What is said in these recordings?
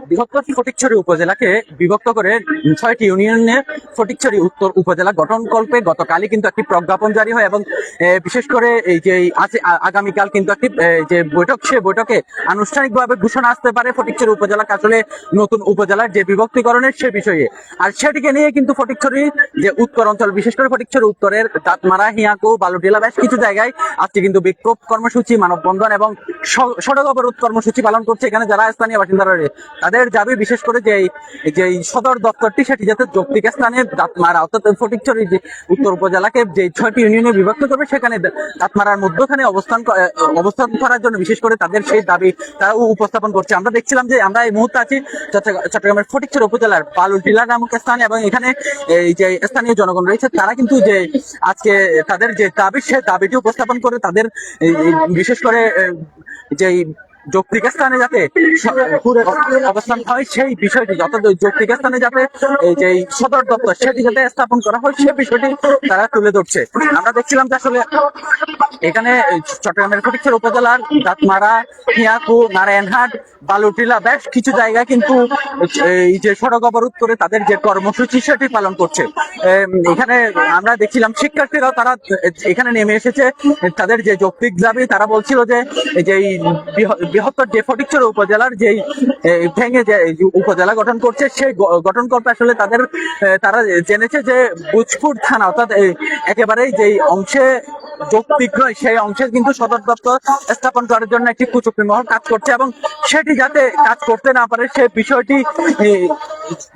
বৃহত্তর ফটিকছড়ি উপজেলাকে বিভক্ত করে ৬টি ইউনিয়নে ফটিকছড়ি উত্তর উপজেলা গঠনকল্পে গতকালই কিন্তু একটি প্রজ্ঞাপন জারি হয় এবং বিশেষ করে এই যে আগামীকাল কিন্তু একটি যে বৈঠক, সে বৈঠকে আনুষ্ঠানিকভাবে ঘোষণা আসতে পারে ফটিকছড়ি উপজেলাকে আসলে নতুন উপজেলার যে বিভক্তিকরণের সে বিষয়ে। আর সেটিকে নিয়ে কিন্তু ফটিকছড়ি যে উত্তর অঞ্চল, বিশেষ করে ফটিকছড়ি উত্তরের দাঁতমারা, হিয়াকু, বালুটিলা বেশ কিছু জায়গায় আজকে কিন্তু বিক্ষোভ কর্মসূচি, মানববন্ধন এবং সড়ক অবরোধ কর্মসূচি পালন করছে। এখানে যারা স্থানীয় বাসিন্দারা তাদের দাবি বিশেষ করে যে সদর দপ্তরটি সেটি যাতে যৌক্তিক স্থানে দাঁতমারা অর্থাৎ ফটিকছড়ি যে উত্তর উপজেলাকে যে ৬টি ইউনিয়নে বিভক্ত করবে সেখানে দাঁতমারার মধ্যখানে অবস্থান করার জন্য বিশেষ করে তাদের সেই দাবি তারা উপস্থাপন করছে। আমরা দেখছিলাম যে আমরা এই মুহূর্তে আছি চট্টগ্রামের ফটিকছড়ি উপজেলার বালুটিলা নামক স্থানে এবং এখানে এই যে স্থানীয় জনগণ রয়েছে তারা কিন্তু যে আজকে তাদের যে দাবি সে দাবিটি উপস্থাপন করে তাদের বিশেষ করে যে যৌক্তিক স্থানে যাতে অবস্থান হয় সেই বিষয়টি, যত যৌক্তিক স্থানে যাতে এই যে সদর দপ্তর সেটি যাতে স্থাপন করা হয় সে বিষয়টি তারা তুলে ধরছে। আমরা দেখছিলাম যে আসলে এখানে চট্টগ্রামের ফটিকছড়ি উপজেলার দাঁতমারা, হিয়াকু, নারায়ণহাট, বালুটিলা বেশ কিছু জায়গায় কিন্তু এই যে সড়ক অবরোধ করে তাদের যে কর্মসূচি সেটি পালন করছে। এখানে আমরা দেখছিলাম শিক্ষার্থীরাও তারা এখানে নেমে এসেছে তাদের যে যৌক্তিক দাবি। তারা বলছিল যে বৃহত্তর যে ফটিকছড়ি উপজেলার যেই ভেঙে যে উপজেলা গঠন করছে সেই গঠনকল্পে আসলে তারা জেনেছে যে বুজপুর থানা অর্থাৎ একেবারেই যেই অংশে যৌক্তিক নয় সেই অংশে কিন্তু সদর দপ্তর স্থাপন করার জন্য একটি কুচক্রী মহল কাজ করছে এবং সেটি যাতে কাজ করতে না পারে সে বিষয়টি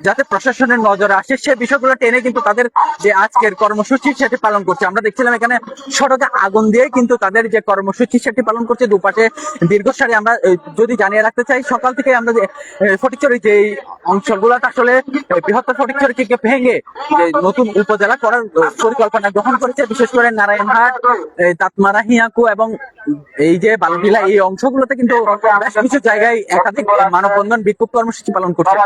যাতে প্রশাসনের নজরে আসে সে বিষয়গুলো টেনে কিন্তু তাদের যে আজকের কর্মসূচি সেটি পালন করছে। আমরা দেখছিলাম এখানে সড়কে আগুন দিয়ে কিন্তু তাদের যে কর্মসূচি সেটি পালন করছে। দুপাশে দীর্ঘ সারি। আমরা যদি জানিয়ে রাখতে চাই সকাল থেকে আমরা যে ফটিকছড়ি যে অংশগুলোতে আসলে বৃহত্তর ফটিকছড়ি থেকে ভেঙে নতুন উপজেলা করার পরিকল্পনা গ্রহণ করেছে, বিশেষ করে নারায়ণহাট, দাঁতমারা, হিয়াকু এবং এই যে বালুটিলা এই অংশগুলোতে কিন্তু বেশ কিছু জায়গায় একাধিক মানববন্ধন, বিক্ষোভ কর্মসূচি পালন করছে।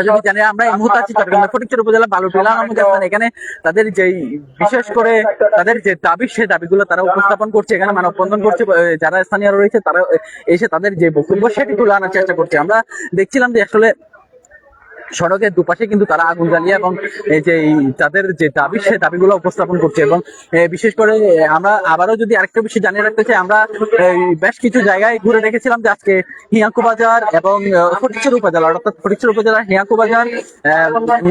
যদি জানি আমরা এই মুহূর্তে আছি চট্টগ্রামের ফটিকছড়ি উপজেলা বালুটিলা নামক স্থানে। এখানে তাদের যেই বিশেষ করে তাদের যে দাবি সেই দাবিগুলো তারা উপস্থাপন করছে, এখানে মানববন্ধন করছে। যারা স্থানীয় রয়েছে তারা এসে তাদের যে বক্তব্য সেটি তুলে আনার চেষ্টা করছে। আমরা দেখছিলাম যে আসলে সড়কের দুপাশে কিন্তু তারা আগুন জ্বালিয়ে এবং যে তাদের যে দাবি সে দাবিগুলো উপস্থাপন করছে এবং বিশেষ করে আমরা আবারও যদি আরেকটা বিষয় জানিয়ে রাখতে চাই, আমরা বেশ কিছু জায়গায় ঘুরে দেখেছিলাম যে আজকে হিয়াকু বাজার এবং ফটিকছড়ি উপজেলা অর্থাৎ ফটিকছড়ি উপজেলার হিয়াকু বাজার,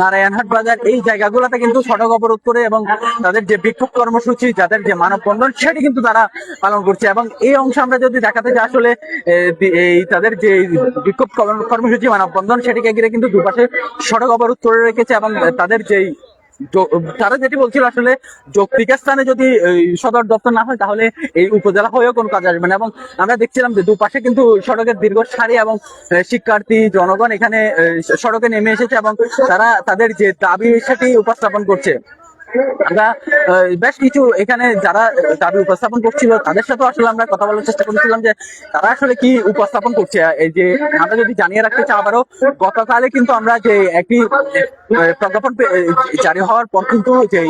নারায়ণহাট বাজার এই জায়গাগুলোতে কিন্তু সড়ক অবরোধ করে এবং তাদের যে বিক্ষোভ কর্মসূচি, যাদের যে মানববন্ধন সেটি কিন্তু তারা পালন করছে। এবং এই অংশে আমরা যদি দেখাতে চাই আসলে এই তাদের যে বিক্ষোভ কর্মসূচি, মানববন্ধন সেটিকে ঘিরে কিন্তু দুপাশে সড়ক অবরোধ করে রেখেছে এবং তাদের যেই তারা যেটি বলছিল আসলে যৌক্তিক স্থানে যদি সদর দপ্তর না হয় তাহলে এই উপজেলা হয়েও কোনো কাজ আসবে না। এবং আমরা দেখছিলাম যে দুপাশে কিন্তু সড়কের দীর্ঘ সারি এবং শিক্ষার্থী জনগণ এখানে সড়কে নেমে এসেছে এবং তারা তাদের যে দাবি সেটি উপস্থাপন করছে। আমরা বেশ কিছু এখানে যারা দাবি উপস্থাপন করছিল তাদের সাথে আসলে আমরা কথা বলার চেষ্টা করেছিলাম যে তারা আসলে কি উপস্থাপন করছে। এই যে আমরা যদি জানিয়ে রাখতে চাই আবারও, গতকালে কিন্তু আমরা যে একটি প্রজ্ঞাপন জারি হওয়ার পর কিন্তু যে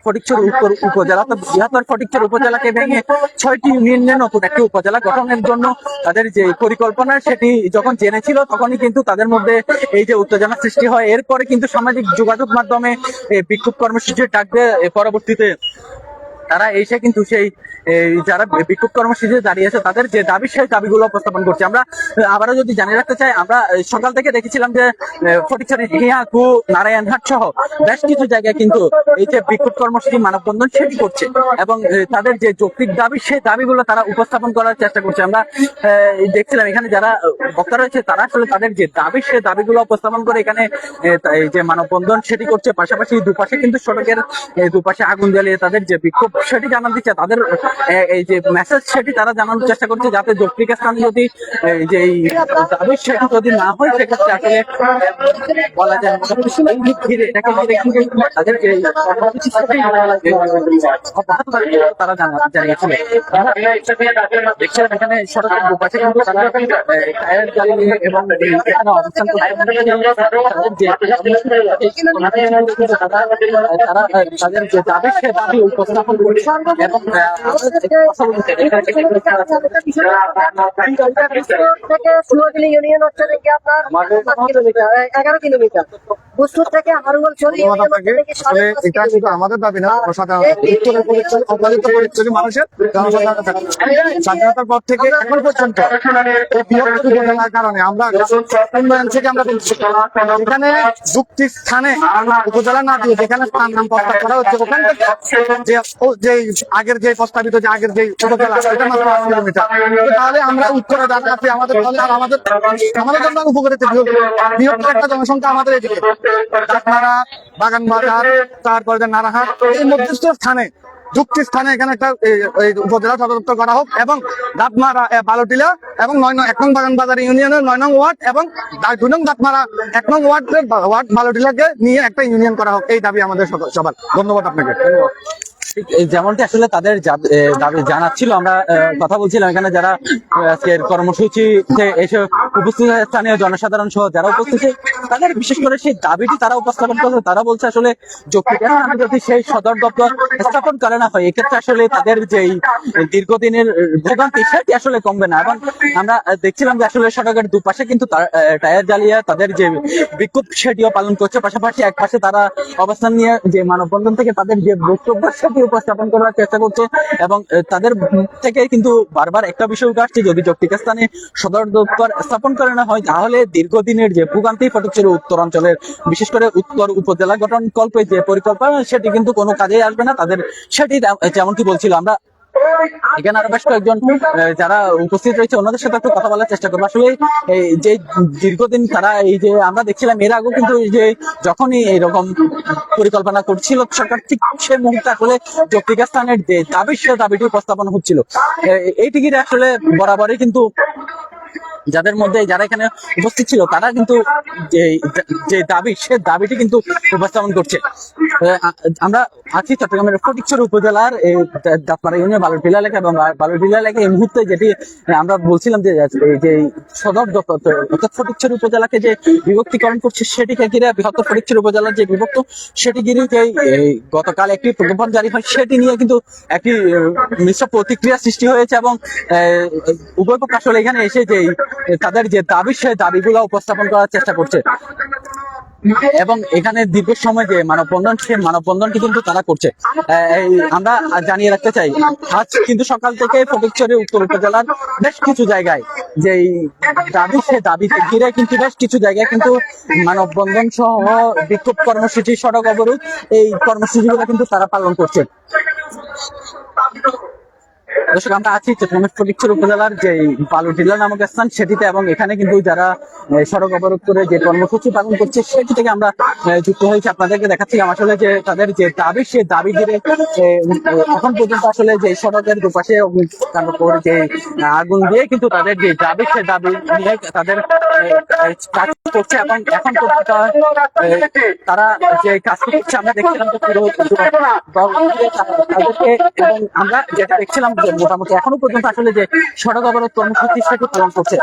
ফটিকছড়ি উত্তর উপজেলা বৃহত্তর ফটিকছড়ি উপজেলাকে ভেঙে ৬টি ইউনিয়নে নতুন একটি উপজেলা গঠনের জন্য তাদের যে পরিকল্পনা সেটি যখন জেনেছিল তখনই কিন্তু তাদের মধ্যে এই যে উত্তেজনা সৃষ্টি হয়। এরপরে কিন্তু সামাজিক যোগাযোগ মাধ্যমে বিক্ষোভ কর্মসূচি ডাক দেয়। পরবর্তীতে তারা এসে কিন্তু সেই যারা বিক্ষোভ কর্মসূচিতে দাঁড়িয়েছে তাদের যে দাবি সেই দাবিগুলো উপস্থাপন করছে। আমরা আবারও যদি জানিয়ে রাখতে চাই, আমরা সকাল থেকে দেখেছিলাম যে ফটিকছড়ি, হিয়াকু, নারায়ণহাট সহ বেশ কিছু জায়গায় কিন্তু এই যে বিক্ষোভ কর্মসূচি, মানববন্ধন সেটি করছে এবং তাদের যে যৌক্তিক দাবি সেই দাবিগুলো তারা উপস্থাপন করার চেষ্টা করছে। আমরা দেখছিলাম এখানে যারা বক্তা রয়েছে তারা আসলে তাদের যে দাবি সেই দাবিগুলো উপস্থাপন করে এখানে যে মানববন্ধন সেটি করছে। পাশাপাশি দুপাশে কিন্তু সড়কের দুপাশে আগুন জ্বালিয়ে তাদের যে বিক্ষোভ সেটি জানান দিচ্ছে, তাদের এই যে মেসেজ সেটি তারা জানানোর চেষ্টা করছে যাতে যৌক্তিক স্থানে যদি যে দাবি সেটি যদি না হয় সেক্ষেত্রে আসলে বলা যায় তাদের যে তারা জানিয়েছিল। দেখছিলাম এখানে সড়কের দুপাশে কিন্তু তারা টায়ার জ্বালিয়ে এবং এখানে অবস্থান তারা তাদের যে দাবি সে দাবি উপস্থাপন এবং থেকে সুয়াদিনী ইউনিয়ন হচ্ছে নাকি আপনার 11 কিলোমিটার। বুসপুর থেকে হারুয়াল চলি এটা শুধু আমাদের দাবি না, মানুষের স্বাধীনতার পর থেকে এখন পর্যন্ত এই বৃহত্তর উপজেলার কারণে আমরা উন্নয়ন থেকে আমরা এখানে যুক্তি স্থানে উপজেলা না দিয়ে যেখানে তার নাম প্রস্তাব করা হচ্ছে ওখান থেকে যে আগের যে প্রস্তাবিত যে আগের যে উপজেলা সেটা মাত্র 8 কিলোমিটার। তাহলে আমরা উত্তরে যাচ্ছি আমাদের ফলে আর আমাদের জন্য উপকারিত বৃহত্তর একটা জনসংখ্যা আমাদের এদিকে চাকমারা, বাগান বাজার, তারপরে নারাহাট, এই মধ্যস্থ স্থানে যুক্তি স্থানে এখানে একটা উপজেলা সদর দপ্তর করা হোক এবং দাঁতমারা, বালুটিলা এবং 1 নং বাগান বাজার ইউনিয়নের 9 নং ওয়ার্ড এবং 2 নং দাঁতমারা 1 নং ওয়ার্ড বালুটিলাকে নিয়ে একটা ইউনিয়ন করা হোক, এই দাবি আমাদের সবার। ধন্যবাদ আপনাকে। যেমনটি আসলে তাদের দাবি জানাচ্ছিল, আমরা কথা বলছিলাম এখানে যারা আজকের কর্মসূচিতে এসে উপস্থিত স্থানীয় জনসাধারণ সহ যারা উপস্থিত তাদের বিশেষ করে সেই দাবিটি তারা উপস্থাপন করছে। তারা বলছে আসলে যৌক্তিকভাবে যদি সেই সদর দপ্তর স্থাপন করে না হয় এক্ষেত্রে আসলে তাদের যেই দীর্ঘদিনের ভোগান্তি সেটি আসলে কমবে না। এবং আমরা দেখছিলাম যে আসলে সড়কের দুপাশে কিন্তু টায়ার জ্বালিয়ে তাদের যে বিক্ষোভ সেটিও পালন করছে, পাশাপাশি এক পাশে তারা অবস্থান নিয়ে যে মানববন্ধন থেকে তাদের যে বক্তব্য সেটি উপস্থাপন করার চেষ্টা করছে। এবং তাদের থেকে কিন্তু বারবার একটা বিষয় উঠে আসছে, যদি যৌক্তিক স্থানে সদর দপ্তর স্থাপন করে না হয় তাহলে দীর্ঘদিনের যে ভোগান্তি ফটিকছড়ি উত্তর অঞ্চলের বিশেষ করে উত্তর উপজেলা গঠন কল্পে যে পরিকল্পনা সেটি কিন্তু কোনো কাজেই আসবে না তাদের। সেটি যেমনটি বলছিল, আমরা এখানে আরো বেশ কয়েকজন যারা উপস্থিত রয়েছে ওনাদের সাথে একটু কথা বলার চেষ্টা করবো। আসলে এই যে দীর্ঘদিন তারা এই যে আমরা দেখছিলাম এর আগেও কিন্তু যে যখনই এরকম পরিকল্পনা করছিল সরকার ঠিক সে মুহূর্তে আসলে যৌক্তিক স্থানের যে দাবি সে দাবিটি উপস্থাপন হচ্ছিল। এই টিকিটে আসলে বরাবরই কিন্তু যাদের মধ্যে যারা এখানে উপস্থিত ছিল তারা কিন্তু যে দাবি সে দাবিটি কিন্তু উপস্থাপন করছে। আমরা আছি চট্টগ্রামের ফটিকছড়ি উপজেলার দাঁতমারা ইউনিয়ন বালুটিলা এলাকা এবং বালুটিলা এলাকা এই মুহূর্তে যেটি আমরা বলছিলাম যে সদর দপ্তর অর্থাৎ ফটিকছড়ি উপজেলাকে যে বিভক্তিকরণ করছে সেটিকে ঘিরে বৃহত্তর ফটিকছড়ি উপজেলার যে বিভক্ত সেটি ঘিরে গতকাল একটি প্রজ্ঞাপন জারি হয়, সেটি নিয়ে কিন্তু একটি মিশ্র প্রতিক্রিয়া সৃষ্টি হয়েছে এবং উভয় পক্ষ আসলে এখানে এসে যে তাদের যে দাবি সেই দাবিগুলো উপস্থাপন করার চেষ্টা করছে। এবং এখানে দীর্ঘ সময় যে মানববন্ধন সে মানববন্ধনটি কিন্তু তারা করছে। আমরা জানিয়ে রাখতে চাই আজ কিন্তু সকাল থেকে ফটিকছড়ি উত্তর উপজেলার বেশ কিছু জায়গায় যে দাবি সে দাবিতে ঘিরে কিন্তু বেশ কিছু জায়গায় কিন্তু মানববন্ধন সহ বিক্ষোভ কর্মসূচি, সড়ক অবরোধ এই কর্মসূচিগুলো কিন্তু তারা পালন করছে। দর্শক, আমরা আছি চট্টগ্রামের ফটিকছড়ি উপজেলার যে বালুটিলা নামক স্থান সেটিতে এবং এখানে কিন্তু যারা সড়ক অবরোধ করে যে কর্মসূচি পালন করছে সেটি থেকে আমরা যুক্ত হয়েছি, আপনাদেরকে দেখাচ্ছিলাম আসলে যে তাদের যে দাবি সে দাবি ঘিরে এখন পর্যন্ত আসলে যে সড়কের দুপাশে তারপর যে আগুন দিয়ে কিন্তু তাদের যে দাবি সে দাবি নিয়ে তাদের কাজ করছে এবং এখন পর্যন্ত তারা যে কাজ করছে আমরা দেখছিলাম তাদেরকে। এবং আমরা যেটা দেখছিলাম মোটামুটি এখনো পর্যন্ত আসলে যে সড়ক অবরোধ কর্মসূচি সেটি পালন করছে।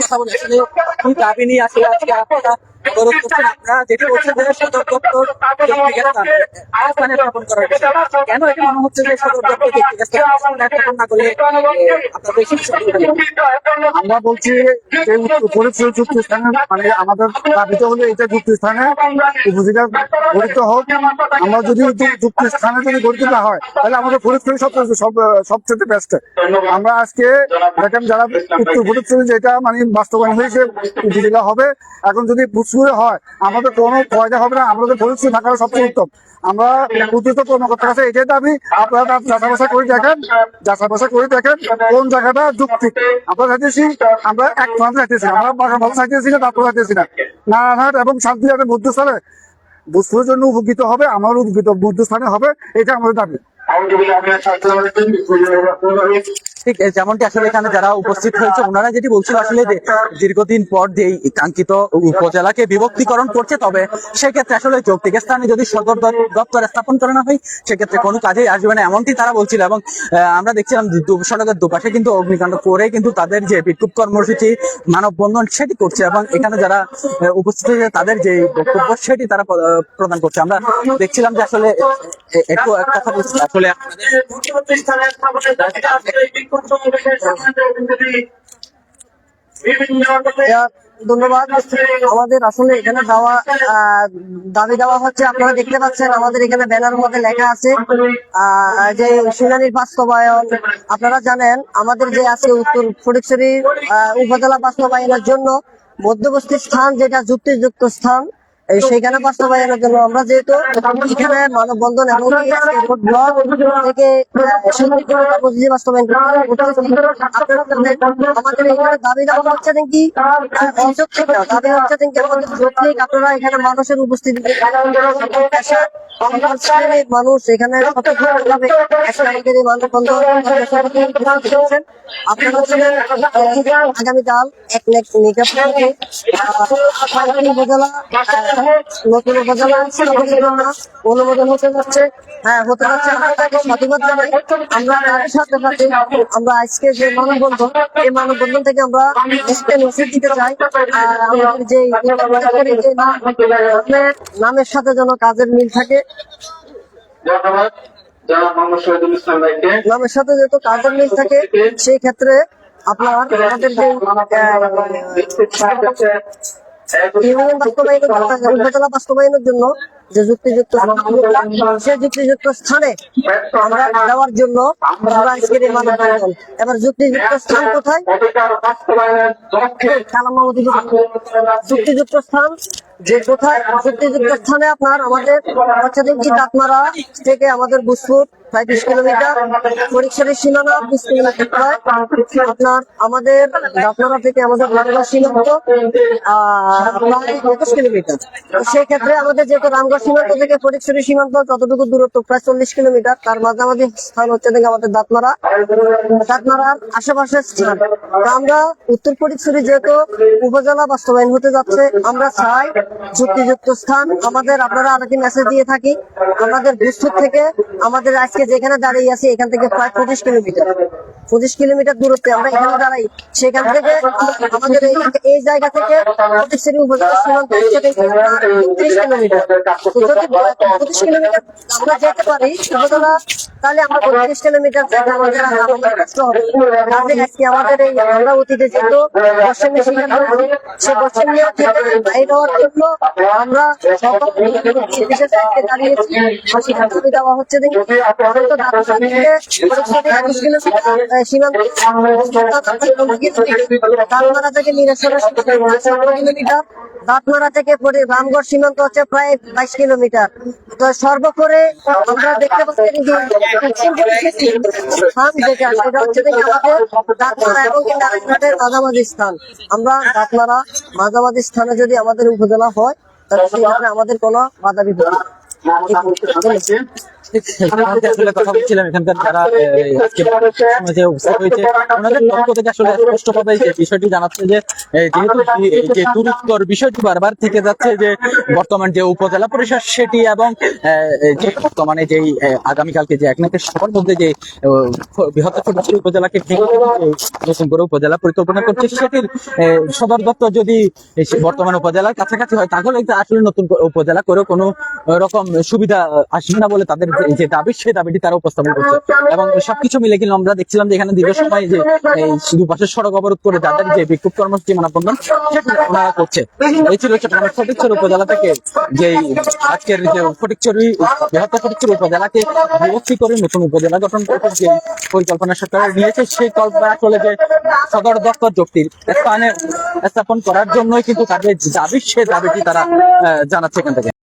কথা বলে আসলে কোন দাবি নিয়ে আসলে আজকে আপনারা অবরোধ করছেন, আপনারা যেটি বলছেন যে সদর দপ্তর স্থানে স্থাপন করার কেন এটা মনে হচ্ছে যে সদর দপ্তর স্থাপন না করলে আমরা বলছি যে যুক্তি স্থানে মানে আমাদের দাবিটা হলো এটা যুক্তি স্থানে উপজেলা গঠিত হোক। আমরা যদি যুক্তি স্থানে যদি গঠিত না হয় তাহলে আমাদের ফরিদপুর সবচেয়ে বেস্ট। আমরা আজকে দেখেন যারা উত্তর ফরিদপুর যেটা মানে বাস্তবায়ন হয়েছে উপজেলা হবে, এখন যদি ফুসফুরে হয় আমাদের কোনো ফয়দা হবে না, আমাদের ফরিদপুর থাকার সবচেয়ে উত্তম। আমরা উদ্যুত কর্মকর্তার কাছে এটাই দাবি, আপনারা যাচাই করে দেখেন কোন জায়গাটা যুক্তি। আমরা চাইতেছি আমরা এক প্রান্ত চাইতেছি, আমরা বাগানবাজার চাইতেছি না, তারপর চাইতেছি না নারায়ণহাট এবং শান্তিহাটের মধ্যস্থানে বুঝপুরের জন্য উপকৃত হবে, আমার উপকৃত মধ্যস্থানে হবে, এটা আমাদের দাবি। ঠিক যেমনটি আসলে এখানে যারা উপস্থিত হয়েছে ওনারা যেটি বলছিল আসলে যে দীর্ঘদিন পর যে এই কাঙ্ক্ষিত উপজেলাকে বিভক্তিকরণ করছে, তবে সেক্ষেত্রে আসলে যৌক্তিক স্থানে যদি সদর দপ্তর স্থাপন করানো হয় সেক্ষেত্রে কোনো কাজেই আসবে না, এমনটি তারা বলছিল। এবং আমরা দেখছিলাম সড়কের দুপাশে কিন্তু অগ্নিকাণ্ড করে কিন্তু তাদের যে বিক্ষোভ কর্মসূচি মানববন্ধন সেটি করছে, এবং এখানে যারা উপস্থিত হয়েছে তাদের যে বক্তব্য সেটি তারা প্রদান করছে। আমরা দেখছিলাম যে আসলে একটু এক কথা বলছি আসলে ধন্যবাদ। আমাদের আসলে এখানে দাবি দেওয়া হচ্ছে, আপনারা দেখতে পাচ্ছেন আমাদের এখানে ব্যানারের মধ্যে লেখা আছে যে শুনানির বাস্তবায়ন। আপনারা জানেন আমাদের যে আছে উত্তর ফটিকছড়ি উপজেলা বাস্তবায়নের জন্য মধ্যবর্তী স্থান যেটা যুক্তিযুক্ত স্থান, সেইখানে বাস্তবায়নের জন্য আমরা যেহেতু এখানে মানববন্ধন এবং ব্লক থেকে কর্মসূচি বাস্তবায়ন আমাদের এখানে দাবি দেওয়া হচ্ছে নাকি দাবি হচ্ছে নাকি আমাদের যৌক্তিক আপনারা এখানে মানুষের উপস্থিতি মানুষ এখানে আপনারা আগামীকাল উপজেলা নতুন উপজেলা অনুমোদন হতে যাচ্ছে। হতে যাচ্ছে প্রতিবাদ জানাই আমরা সাথে সাথে আমরা আজকে যে মানববন্ধন এই মানববন্ধন থেকে আমরা একটা মেসেজ দিতে চাই আমাদের যে নামের সাথে যেন কাজের মিল থাকে, নামের সাথে যেহেতু কাজের মিল থাকে সেই ক্ষেত্রে আপনার আমাদের যে ইউনিয়ন উপজেলা বাস্তবায়নের জন্য যে যুক্তিযুক্ত সে যুক্তিযুক্ত স্থানে আমরা দেওয়ার জন্য আমরা আজকের এই মানববন্ধন। এবার যুক্তিযুক্ত স্থান কোথায়? যুক্তিযুক্ত স্থান যে কোথায়? যুক্তিযুক্ত স্থানে আপনার আমাদের দাঁতমারা থেকে আমাদের বুসপুর প্রায় 20 কিলোমিটার, ফটিকছড়ির সীমানা 20 কিলোমিটার প্রায় আপনার আমাদের দাঁতমারা থেকে আমাদের রামগড় সীমান্ত প্রায় 21 কিলোমিটার। সেই ক্ষেত্রে আমাদের যেহেতু রামগড় সীমান্ত থেকে ফটিকছড়ি সীমান্ত যতটুকু দূরত্ব প্রায় 40 কিলোমিটার, তার মাঝামাঝি স্থান হচ্ছে থেকে আমাদের দাঁতমারার আশেপাশের স্থান। আমরা উত্তর ফটিকছড়ি যেহেতু উপজেলা বাস্তবায়ন হতে যাচ্ছে, আমরা চাই যুক্তিযুক্ত স্থান আমাদের। আপনারা আরেকটি মেসেজ দিয়ে থাকি আমাদের বুসপুর থেকে আমাদের আজকে যেখানে দাঁড়িয়ে আছি এখান থেকে প্রায় 25 কিলোমিটার দূরত্বে আমরা এখানে দাঁড়াই। সেখান থেকে আমাদের এই জায়গা থেকে ফটিকছড়ি উপজেলা সীমান্ত 30 কিলোমিটার। 25 কিলোমিটার আমরা যেতে পারি উপজেলা, তাহলে আমরা 25 কিলোমিটার আজকে আমাদের এই আমরা অতীতে যেহেতু পশ্চিমে সে পশ্চিমীয় থেকে বাইরে হওয়ার জন্য আমরা বিশেষ দাঁড়িয়েছি। সেখানে দেওয়া হচ্ছে দাঁতমারা থেকে কিলোমিটার, দাঁতমারা থেকে রামগড় সীমান্ত হচ্ছে প্রায় 22 কিলোমিটার। তো সর্বোপরি আমরা দেখতে পাচ্ছি স্থান যেটা সেটা হচ্ছে আমাদের দাঁতমারা এবং নারায়ণঘাটের মাঝামাঝি স্থান। আমরা দাঁতমারা মাঝামাঝি স্থানে যদি আমাদের উপজেলা হয় তাহলে সেখানে আমাদের কোনো বাধা বিপত্তি আসলে কথা বলছিলাম এখানকার যারা আজকে উপস্থিত হয়েছে ওনাদের পক্ষ থেকে আসলে স্পষ্টভাবে যে বিষয়টি জানাচ্ছে যে যেহেতু যে দূরত্বর বিষয়টি বারবার থেকে যাচ্ছে যে বর্তমান যে উপজেলা পরিষদ সেটি এবং যে বর্তমানে যে আগামীকালকে যে একনাথের সবার মধ্যে যে বৃহত্তর ফটিকছড়ি উপজেলাকে নতুন করে উপজেলা পরিকল্পনা করছে সেটির সদর দপ্তর যদি বর্তমান উপজেলার কাছাকাছি হয় তাহলে আসলে নতুন উপজেলা করে কোনো রকম সুবিধা আসবে না বলে তাদের যে দাবি সেই দাবিটি তারা উপস্থাপন করছে। এবং সবকিছু মিলে কিন্তু আমরা দেখছিলাম যে এখানে দীর্ঘ সময় যে দুপাশের সড়ক অবরোধ করে যাদের যে বিক্ষোভ কর্মসূচি মানববন্ধন সেটি ওনারা করছে। এই ছিল চট্টগ্রামের ফটিকছড়ি উপজেলা থেকে যে আজকের যে ফটিকছড়ি বৃহত্তর ফটিকছড়ি উপজেলাকে বিভক্তি করে নতুন উপজেলা গঠন করতে যে পরিকল্পনা সরকার নিয়েছে সেই কল্পনা আসলে যে সদর দপ্তর যুক্তির স্থানে স্থাপন করার জন্যই কিন্তু তাদের দাবি সে দাবিটি তারা জানাচ্ছে এখান থেকে।